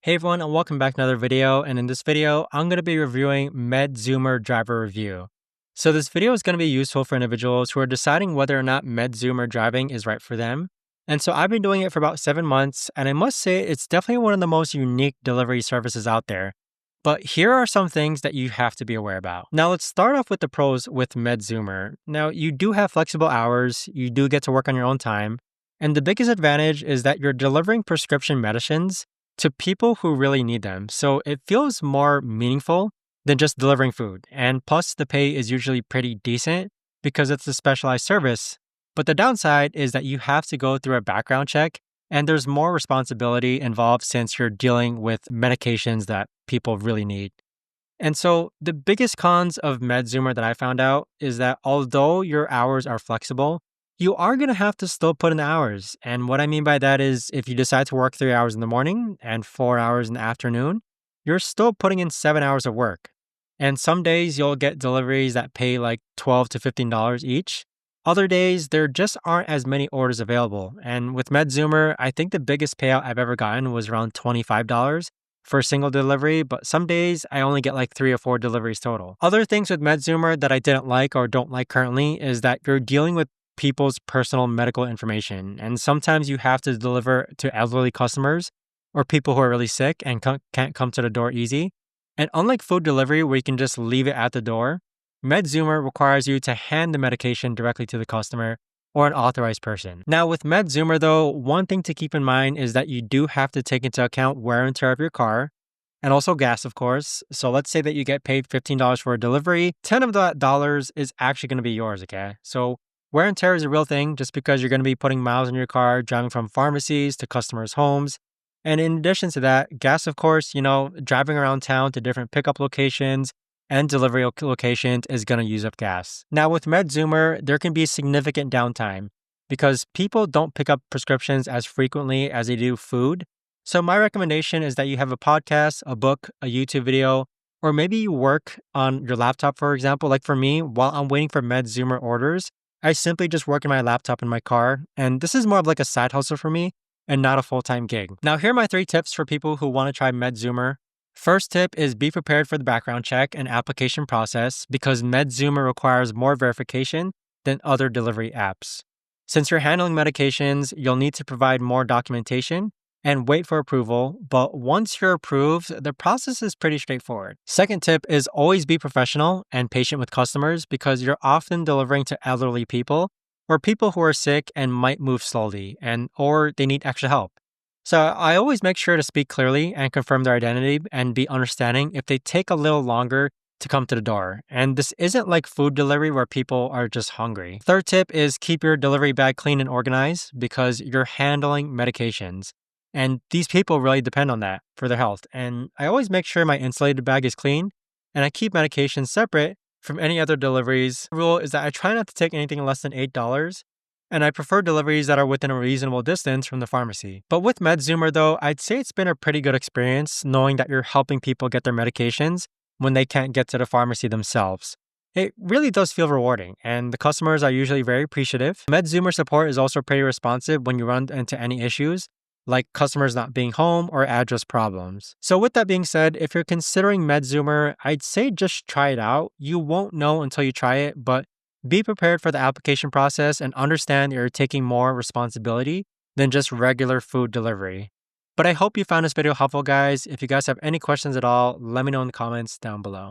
Hey everyone, and welcome back to another video. And in this video, I'm going to be reviewing MedZoomer driver review. So this video is going to be useful for individuals who are deciding whether or not MedZoomer driving is right for them. And so I've been doing it for about 7 months, and I must say it's definitely one of the most unique delivery services out there. But here are some things that you have to be aware about. Now let's start off with the pros with MedZoomer. Now you do have flexible hours, you do get to work on your own time, and the biggest advantage is that you're delivering prescription medicines to people who really need them. So it feels more meaningful than just delivering food. And plus, the pay is usually pretty decent because it's a specialized service. But the downside is that you have to go through a background check and there's more responsibility involved since you're dealing with medications that people really need. And so the biggest cons of MedZoomer that I found out is that although your hours are flexible, you are going to have to still put in the hours. And what I mean by that is if you decide to work 3 hours in the morning and 4 hours in the afternoon, you're still putting in 7 hours of work. And some days you'll get deliveries that pay like $12 to $15 each. Other days, there just aren't as many orders available. And with MedZoomer, I think the biggest payout I've ever gotten was around $25 for a single delivery, but some days I only get like 3 or 4 deliveries total. Other things with MedZoomer that I didn't like or don't like currently is that you're dealing with people's personal medical information. And sometimes you have to deliver to elderly customers or people who are really sick and can't come to the door easy. And unlike food delivery, where you can just leave it at the door, MedZoomer requires you to hand the medication directly to the customer or an authorized person. Now, with MedZoomer, though, one thing to keep in mind is that you do have to take into account wear and tear of your car and also gas, of course. So let's say that you get paid $15 for a delivery, 10 of that dollars is actually going to be yours, okay? So wear and tear is a real thing just because you're going to be putting miles in your car, driving from pharmacies to customers' homes. And in addition to that, gas, of course, driving around town to different pickup locations and delivery locations is going to use up gas. Now, with MedZoomer, there can be significant downtime because people don't pick up prescriptions as frequently as they do food. So my recommendation is that you have a podcast, a book, a YouTube video, or maybe you work on your laptop, for example. Like for me, while I'm waiting for MedZoomer orders, I simply just work in my laptop in my car, and this is more of like a side hustle for me and not a full-time gig. Now, here are my 3 tips for people who want to try MedZoomer. First tip is be prepared for the background check and application process because MedZoomer requires more verification than other delivery apps. Since you're handling medications, you'll need to provide more documentation and wait for approval, but once you're approved, the process is pretty straightforward. Second tip is always be professional and patient with customers because you're often delivering to elderly people or people who are sick and might move slowly or they need extra help. So I always make sure to speak clearly and confirm their identity and be understanding if they take a little longer to come to the door. And this isn't like food delivery where people are just hungry. Third tip is keep your delivery bag clean and organized because you're handling medications. And these people really depend on that for their health. And I always make sure my insulated bag is clean and I keep medications separate from any other deliveries. The rule is that I try not to take anything less than $8 and I prefer deliveries that are within a reasonable distance from the pharmacy. But with MedZoomer though, I'd say it's been a pretty good experience knowing that you're helping people get their medications when they can't get to the pharmacy themselves. It really does feel rewarding, and the customers are usually very appreciative. MedZoomer support is also pretty responsive when you run into any issues, like customers not being home or address problems. So with that being said, if you're considering MedZoomer, I'd say just try it out. You won't know until you try it, but be prepared for the application process and understand you're taking more responsibility than just regular food delivery. But I hope you found this video helpful, guys. If you guys have any questions at all, let me know in the comments down below.